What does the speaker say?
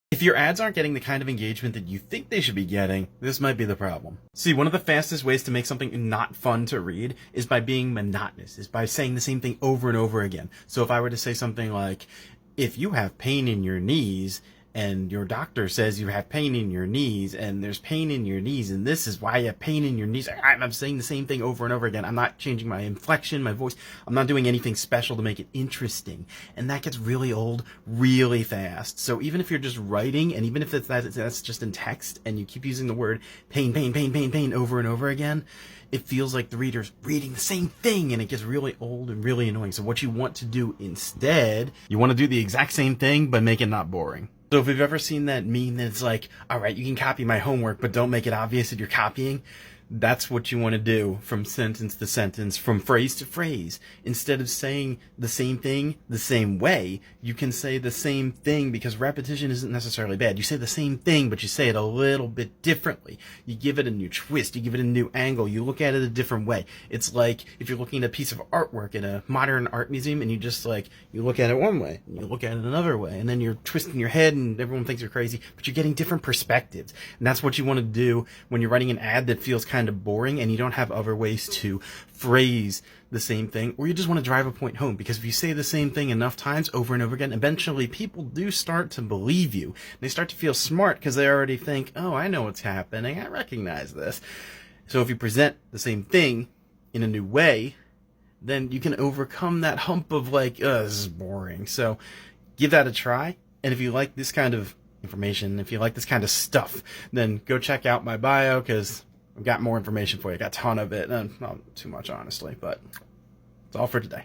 If your ads aren't getting the kind of engagement that you think they should be getting, this might be the problem. See, one of the fastest ways to make something not fun to read is by being monotonous, is by saying the same thing over and over again. So if I were to say something like, if you have pain in your knees, and your doctor says you have pain in your knees, and there's pain in your knees, and this is why you have pain in your knees. I'm saying the same thing over and over again. I'm not changing my inflection, my voice. I'm not doing anything special to make it interesting. And that gets really old really fast. So even if you're just writing, and even if that's just in text, and you keep using the word pain, pain, pain, pain, pain over and over again, it feels like the reader's reading the same thing, and it gets really old and really annoying. So what you want to do instead, you want to do the exact same thing, but make it not boring. So if you've ever seen that meme that's like, all right, you can copy my homework, but don't make it obvious that you're copying, that's what you want to do from sentence to sentence, from phrase to phrase. Instead of saying the same thing the same way, you can say the same thing, because repetition isn't necessarily bad. You say the same thing, but you say it a little bit differently. You give it a new twist. You give it a new angle. You look at it a different way. It's like if you're looking at a piece of artwork in a modern art museum, and you just you look at it one way, and you look at it another way, and then you're twisting your head, and everyone thinks you're crazy, but you're getting different perspectives. And that's what you want to do when you're writing an ad that feels kind of boring and you don't have other ways to phrase the same thing, or you just want to drive a point home. Because if you say the same thing enough times over and over again, eventually people do start to believe you. They start to feel smart because they already think, oh, I know what's happening. I recognize this. So if you present the same thing in a new way, then you can overcome that hump of this is boring. So give that a try. And if you like this kind of information, if you like this kind of stuff, then go check out my bio, because I've got more information for you. I got a ton of it. Not too much, honestly, but it's all for today.